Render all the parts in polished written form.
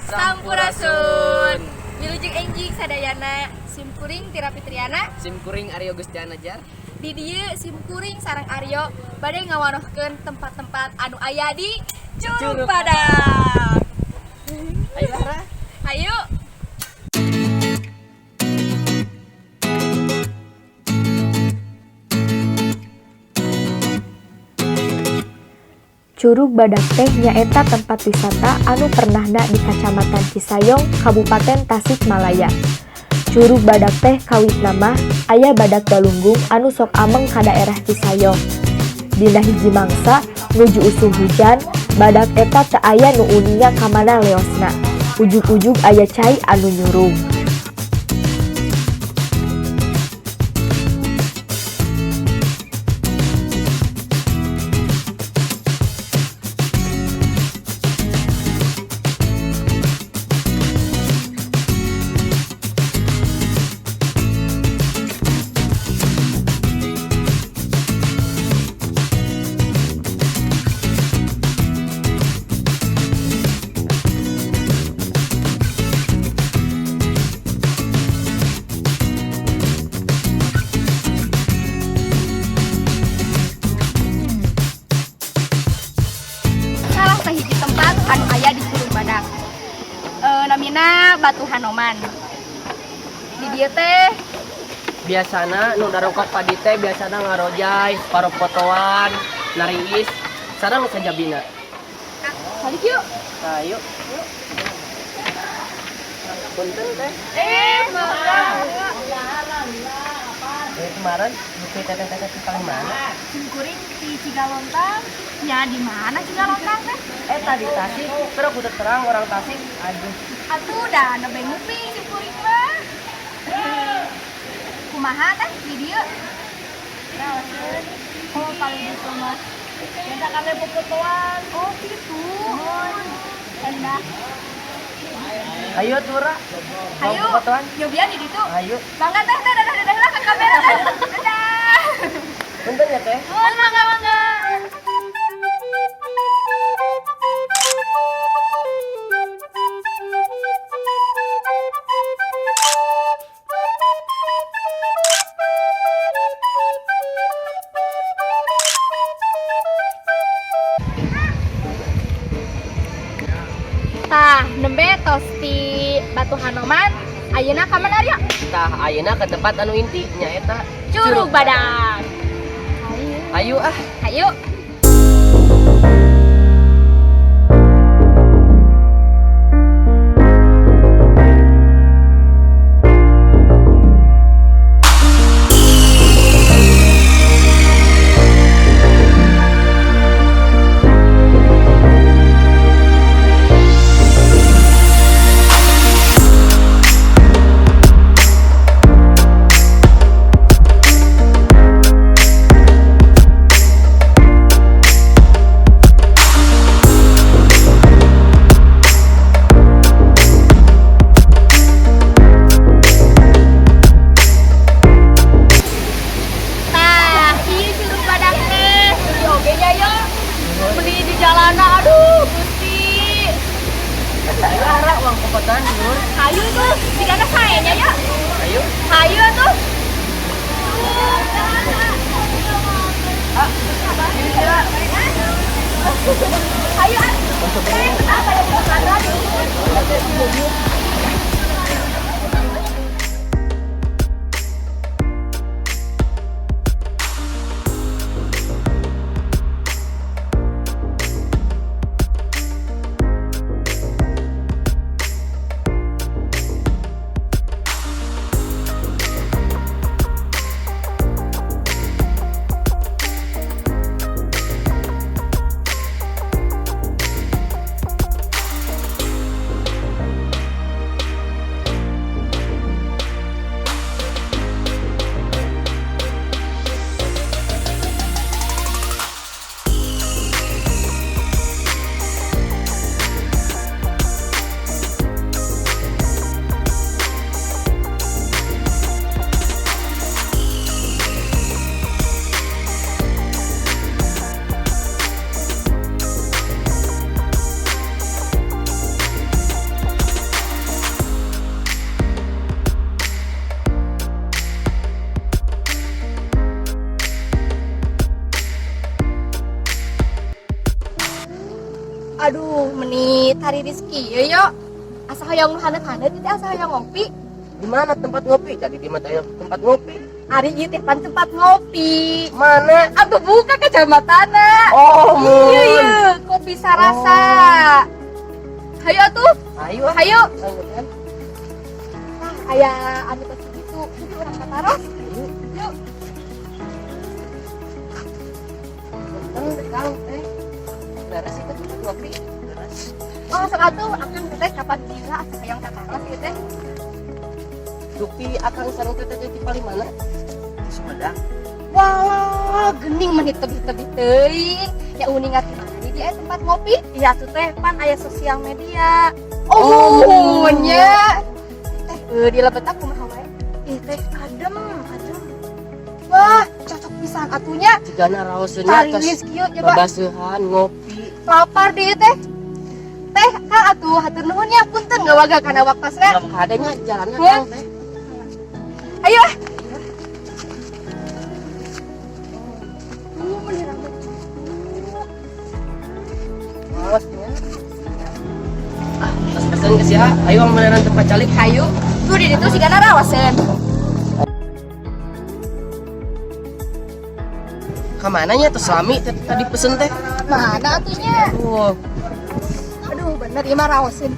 Sampurasun. Wilujeng enjing sadayana simkuring Tira Fitriana. Simkuring Aryo Gustiana Jar. Di dieu simkuring sareng Aryo bade ngawanohkeun tempat-tempat anu aya di Curug Badak. Ayo Lara. Hayu. Curug Badak teh nyaeta tempat wisata anu pernahna di Kacamatan Cisayong, Kabupaten Tasikmalaya. Curug Badak teh kawitna mah aya badak galunggung anu sok ameng ka daerah Cisayong. Dina hiji mangsa nuju usum hujan, badak eta teu aya nu uninya ka mana leosna. Ujug-ujug aya cai anu nyurug. Salah sahiji tempat anu aya di Curug Badak. Namina Batu Hanoman. Di dieu teh Biasana nu darongkok padi teh biasana ngarojay, paro fotoan, nariis, sareng sajabina. balik yuk. Nah, yuk. Punten teh. Kemarin bukti teteh-teteh di mana? Simkuring di Cigalontang. Ya di mana Cigalontang teh? Tadi Tasik, terus udah terang orang Tasik. Aduh. Atuh dah nebeng nguping simkuring mah. Kumaha teh di dieu? Naon? Oh paling itu mah. Biasa kami puputuan. Oh gitu. Endah. Ayo Tura. Ayo. Fotoan. Nyobian di ditu. Ayo. Bangga teh dadah ke kamera teh. Dadah. Punten ya teh. Mangga. Tah, nembe tos di Batu Hanoman, ayeuna ka mana Aryo? Tah ayeuna ke tempat anu inti nyaeta Curug Badak. Ayo ah. Ayo. Beli di jalanan, aduh, Gusti. Ayo Lara uang kokotan Nur. Hayu tuh, digana sayanya ya. Ayo. Hayu tuh. Ini sila. Hayu. Apa yang makan? Aduh, menit hari Rizky, yuk. Asa hayang nu hanet-hanet itu asa hayang ngopi. Di mana tempat ngopi? Jadi di mana tempat ngopi? Ari ieu teh pan tempat ngopi. Mana? Atuh buka kecamatanna. Oh, Iya, iya, kopi sarasa. Hayu atuh, Ayo. hayu. Ayo kan. Nah, aya anu teh gitu. Jadi urang kataros. Yuk. Kang, beres itu tempat ngopi. Beres. Oh, sok atuh akan teh kapan gila asa hayang kataros ieu teh. Dupi akan sareng teteh di Palimana? Di Sumedang. Wah, gening menit tebih-tebih teuing. Ya uning atuh di dia tempat ngopi. Iya tuh teh pan aya sosial media. Oh, nya. Di lebetak kumaha wae? Ih teh adem. Wah, cocok pisan atunya. Jigana raoskeun Tarilis kieu coba. babaseuhan ngopi. Lapar di teh. Teh, Kang atuh hatur nuhun ya punten gawaga kana waktosna. Dalam keadaannya jalannya Heh. Kang teh. Ayo. Mawasnya. Terus pesen ke sia. Ayo ang beneran tempat calik. Hayu. Tuh di ditu sigana rawasen. Kemana nya tuh Slami tadi pesen teh? Mana atunya? Wow, Aduh, bener ieu mah rawasen.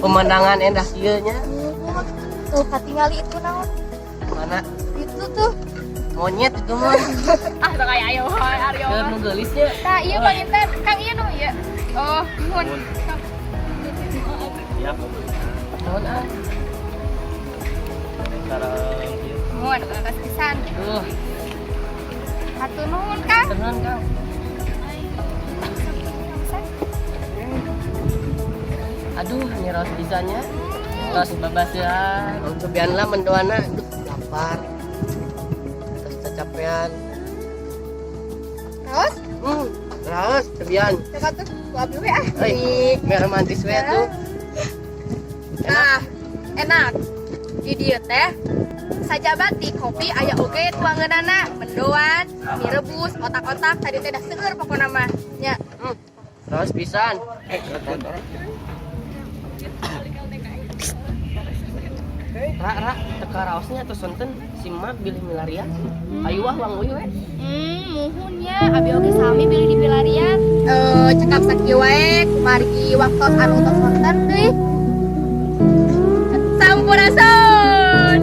pemandangan endah kieu nya. Tuh katingali itu naon? Mana Itu tuh. monyet itu mah. Ah, sok aya ayo Aryo. Keur nu geulisnya. Tah, ieu Bang Inten, Kang ieu nu ieu. Oh, nuhun. Naon ah? Nuhun, atas pisan. Tuh, Hatur nuhun, Kang. tenang Kang. Aduh, ini raos pisahnya. Raos babaseuhan. Cobian lah mendoana. Duh, lapar. Terus kecapean. Rawas? Raos cobian. Coba tuh gua ambil we ah. Euy, mer romantis we tuh. Nah, enak. Di dieu teh sajabati kopi aya oge tuangeunana, mendoan, mie rebus, otak-otak tadi teh dah seueur pokona mah. Nya. Raos pisan. Ra, teka raosnya atau sonten simak bilih milarian. Ayo wah wang we. Muhun ya, abi oge sami bilih di pilarian. Cekap sakieu wae kumargi waktos anu tos wonten deui. Sampurasun.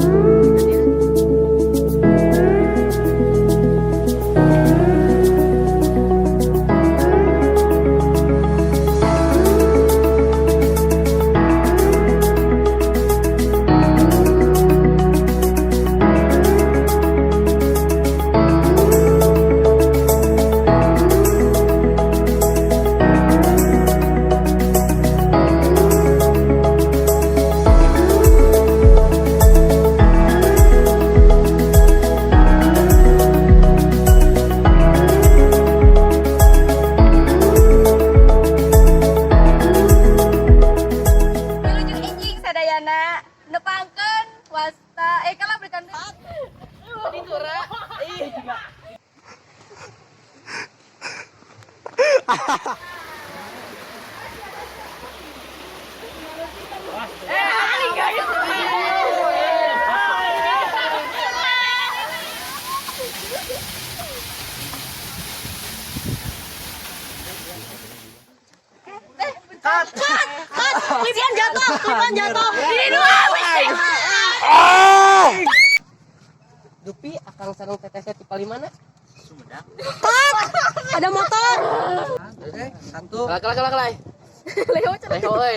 Wilujeng enjing sadayana nepangkeun wasta kalau berikan didura. Dupi akang sareng teteh di Palimana? Sumedang. Ada motor. Satu. Kalak. Leho euy.